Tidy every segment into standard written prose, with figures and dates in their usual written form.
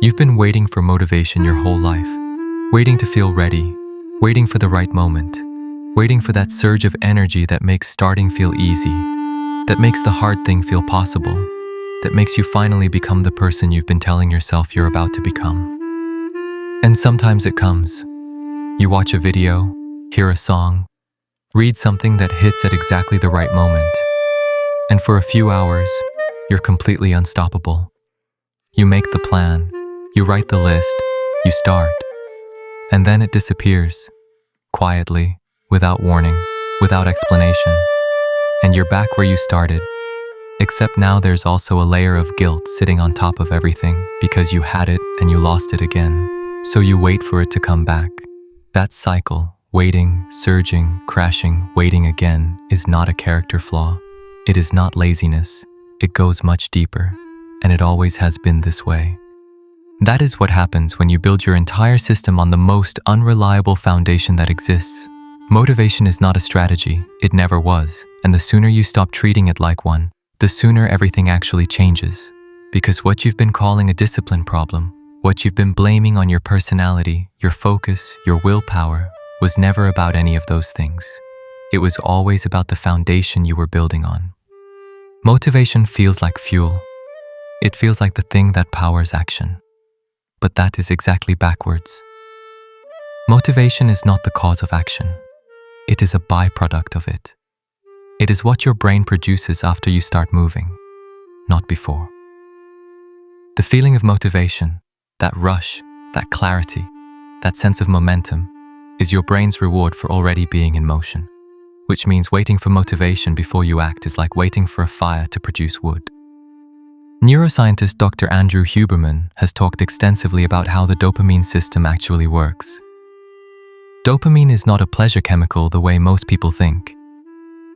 You've been waiting for motivation your whole life, waiting to feel ready, waiting for the right moment, waiting for that surge of energy that makes starting feel easy, that makes the hard thing feel possible, that makes you finally become the person you've been telling yourself you're about to become. And sometimes it comes. You watch a video, hear a song, read something that hits at exactly the right moment, and for a few hours, you're completely unstoppable. You make the plan, you write the list, you start, and then it disappears, quietly, without warning, without explanation, and you're back where you started. Except now there's also a layer of guilt sitting on top of everything because you had it and you lost it again. So you wait for it to come back. That cycle, waiting, surging, crashing, waiting again, is not a character flaw. It is not laziness. It goes much deeper, and it always has been this way. That is what happens when you build your entire system on the most unreliable foundation that exists. Motivation is not a strategy. It never was. And the sooner you stop treating it like one, the sooner everything actually changes. Because what you've been calling a discipline problem, what you've been blaming on your personality, your focus, your willpower, was never about any of those things. It was always about the foundation you were building on. Motivation feels like fuel. It feels like the thing that powers action. But that is exactly backwards. Motivation is not the cause of action. It is a byproduct of it. It is what your brain produces after you start moving, not before. The feeling of motivation, that rush, that clarity, that sense of momentum, is your brain's reward for already being in motion, which means waiting for motivation before you act is like waiting for a fire to produce wood. Neuroscientist Dr. Andrew Huberman has talked extensively about how the dopamine system actually works. Dopamine is not a pleasure chemical the way most people think.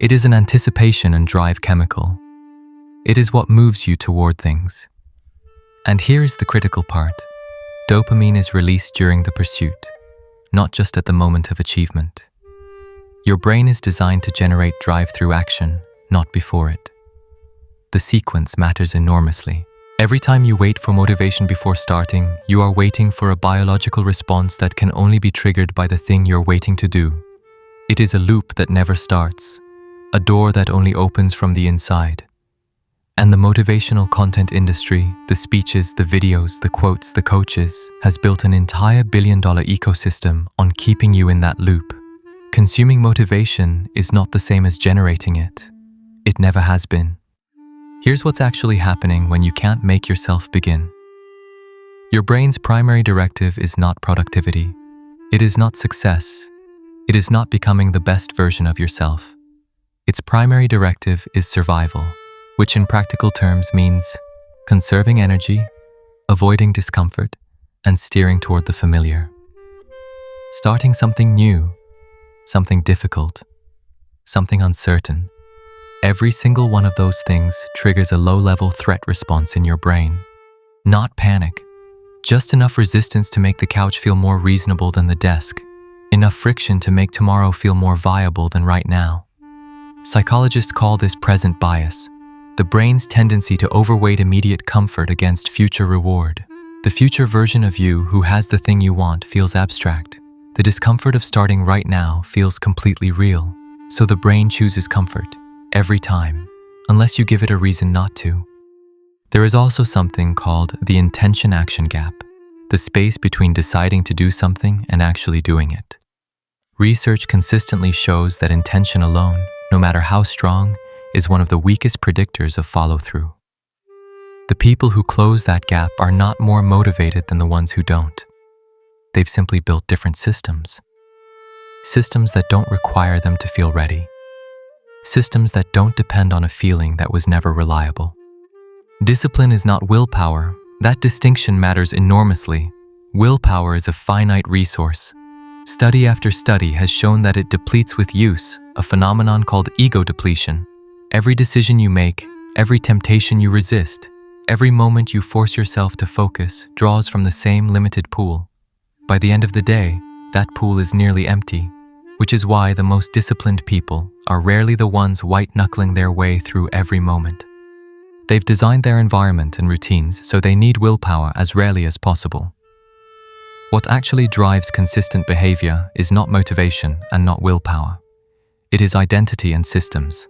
It is an anticipation and drive chemical. It is what moves you toward things. And here is the critical part. Dopamine is released during the pursuit, not just at the moment of achievement. Your brain is designed to generate drive through action, not before it. The sequence matters enormously. Every time you wait for motivation before starting, you are waiting for a biological response that can only be triggered by the thing you're waiting to do. It is a loop that never starts, a door that only opens from the inside. And the motivational content industry, the speeches, the videos, the quotes, the coaches, has built an entire billion-dollar ecosystem on keeping you in that loop. Consuming motivation is not the same as generating it. It never has been. Here's what's actually happening when you can't make yourself begin. Your brain's primary directive is not productivity. It is not success. It is not becoming the best version of yourself. Its primary directive is survival, which in practical terms means conserving energy, avoiding discomfort, and steering toward the familiar. Starting something new, something difficult, something uncertain. Every single one of those things triggers a low-level threat response in your brain. Not panic, just enough resistance to make the couch feel more reasonable than the desk, enough friction to make tomorrow feel more viable than right now. Psychologists call this present bias, the brain's tendency to overweight immediate comfort against future reward. The future version of you who has the thing you want feels abstract. The discomfort of starting right now feels completely real. So the brain chooses comfort, every time, unless you give it a reason not to. There is also something called the intention-action gap, the space between deciding to do something and actually doing it. Research consistently shows that intention alone, no matter how strong, is one of the weakest predictors of follow-through. The people who close that gap are not more motivated than the ones who don't. They've simply built different systems. Systems that don't require them to feel ready. Systems that don't depend on a feeling that was never reliable. Discipline is not willpower. That distinction matters enormously. Willpower is a finite resource. Study after study has shown that it depletes with use, a phenomenon called ego depletion. Every decision you make, every temptation you resist, every moment you force yourself to focus draws from the same limited pool. By the end of the day, that pool is nearly empty, which is why the most disciplined people are rarely the ones white-knuckling their way through every moment. They've designed their environment and routines so they need willpower as rarely as possible. What actually drives consistent behavior is not motivation and not willpower. It is identity and systems.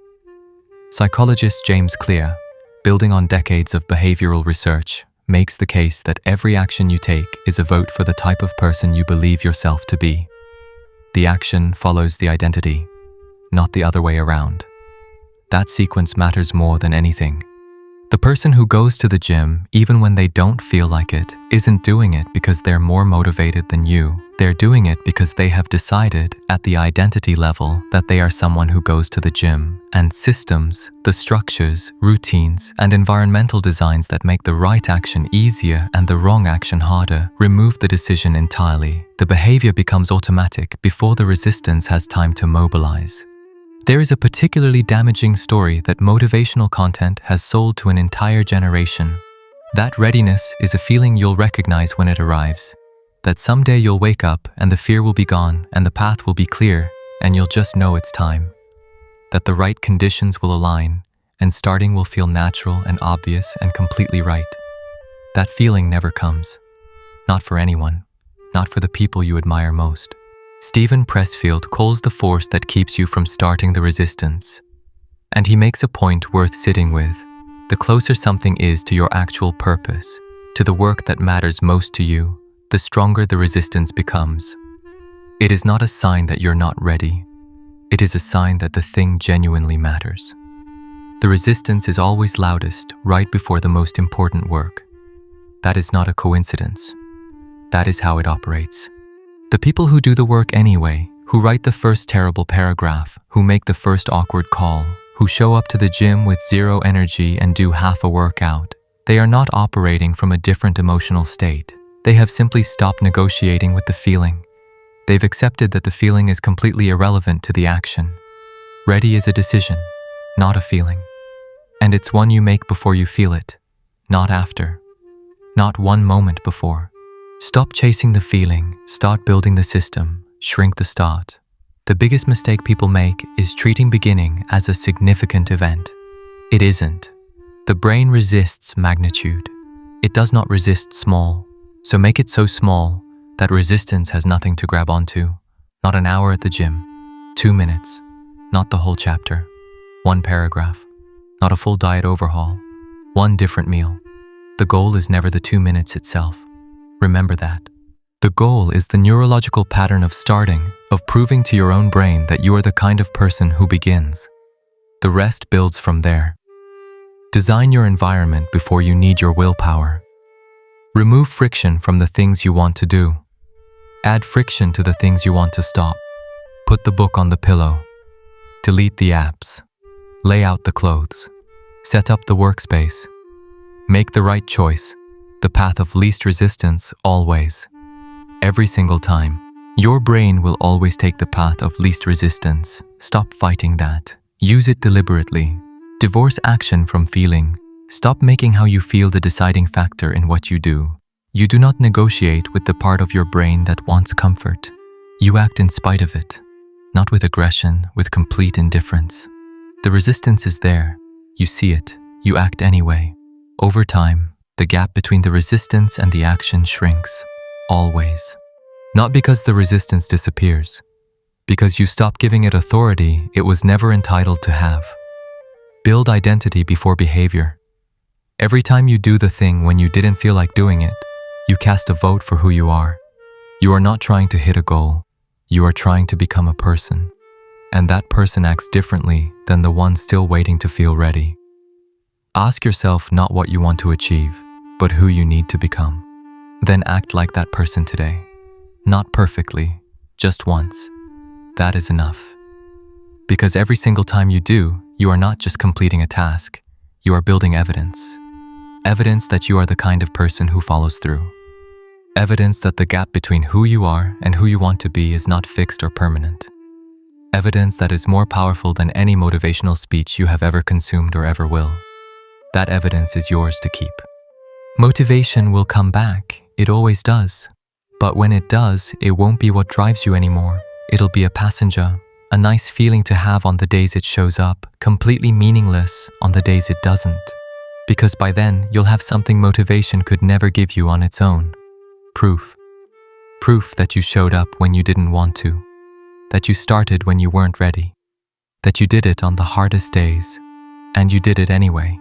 Psychologist James Clear, building on decades of behavioral research, makes the case that every action you take is a vote for the type of person you believe yourself to be. The action follows the identity, not the other way around. That sequence matters more than anything. The person who goes to the gym, even when they don't feel like it, isn't doing it because they're more motivated than you. They're doing it because they have decided at the identity level that they are someone who goes to the gym, and systems, the structures, routines, and environmental designs that make the right action easier and the wrong action harder remove the decision entirely. The behavior becomes automatic before the resistance has time to mobilize. There is a particularly damaging story that motivational content has sold to an entire generation. That readiness is a feeling you'll recognize when it arrives. That someday you'll wake up and the fear will be gone and the path will be clear and you'll just know it's time. That the right conditions will align and starting will feel natural and obvious and completely right. That feeling never comes. Not for anyone. Not for the people you admire most. Steven Pressfield calls the force that keeps you from starting the resistance. And he makes a point worth sitting with. The closer something is to your actual purpose, to the work that matters most to you, the stronger the resistance becomes. It is not a sign that you're not ready. It is a sign that the thing genuinely matters. The resistance is always loudest right before the most important work. That is not a coincidence. That is how it operates. The people who do the work anyway, who write the first terrible paragraph, who make the first awkward call, who show up to the gym with zero energy and do half a workout, they are not operating from a different emotional state. They have simply stopped negotiating with the feeling. They've accepted that the feeling is completely irrelevant to the action. Ready is a decision, not a feeling. And it's one you make before you feel it, not after. Not one moment before. Stop chasing the feeling, start building the system, shrink the start. The biggest mistake people make is treating beginning as a significant event. It isn't. The brain resists magnitude. It does not resist small, so make it so small that resistance has nothing to grab onto. Not an hour at the gym, 2 minutes, not the whole chapter, 1 paragraph, not a full diet overhaul, 1 different meal. The goal is never the 2 minutes itself. Remember that. The goal is the neurological pattern of starting, of proving to your own brain that you are the kind of person who begins. The rest builds from there. Design your environment before you need your willpower. Remove friction from the things you want to do. Add friction to the things you want to stop. Put the book on the pillow. Delete the apps. Lay out the clothes. Set up the workspace. Make the right choice. The path of least resistance, always. Every single time. Your brain will always take the path of least resistance. Stop fighting that. Use it deliberately. Divorce action from feeling. Stop making how you feel the deciding factor in what you do. You do not negotiate with the part of your brain that wants comfort. You act in spite of it. Not with aggression, with complete indifference. The resistance is there. You see it. You act anyway. Over time, the gap between the resistance and the action shrinks, always. Not because the resistance disappears, because you stop giving it authority it was never entitled to have. Build identity before behavior. Every time you do the thing when you didn't feel like doing it, you cast a vote for who you are. You are not trying to hit a goal, you are trying to become a person. And that person acts differently than the one still waiting to feel ready. Ask yourself not what you want to achieve, but who you need to become. Then act like that person today. Not perfectly, just once. That is enough. Because every single time you do, you are not just completing a task, you are building evidence. Evidence that you are the kind of person who follows through. Evidence that the gap between who you are and who you want to be is not fixed or permanent. Evidence that is more powerful than any motivational speech you have ever consumed or ever will. That evidence is yours to keep. Motivation will come back, it always does. But when it does, it won't be what drives you anymore. It'll be a passenger, a nice feeling to have on the days it shows up, completely meaningless on the days it doesn't. Because by then, you'll have something motivation could never give you on its own. Proof. Proof that you showed up when you didn't want to. That you started when you weren't ready. That you did it on the hardest days. And you did it anyway.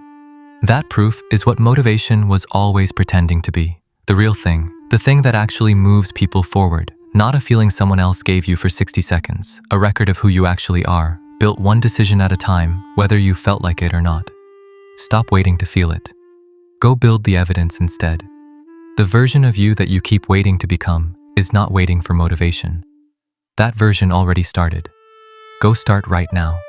That proof is what motivation was always pretending to be. The real thing. The thing that actually moves people forward. Not a feeling someone else gave you for 60 seconds. A record of who you actually are. Built one decision at a time, whether you felt like it or not. Stop waiting to feel it. Go build the evidence instead. The version of you that you keep waiting to become is not waiting for motivation. That version already started. Go start right now.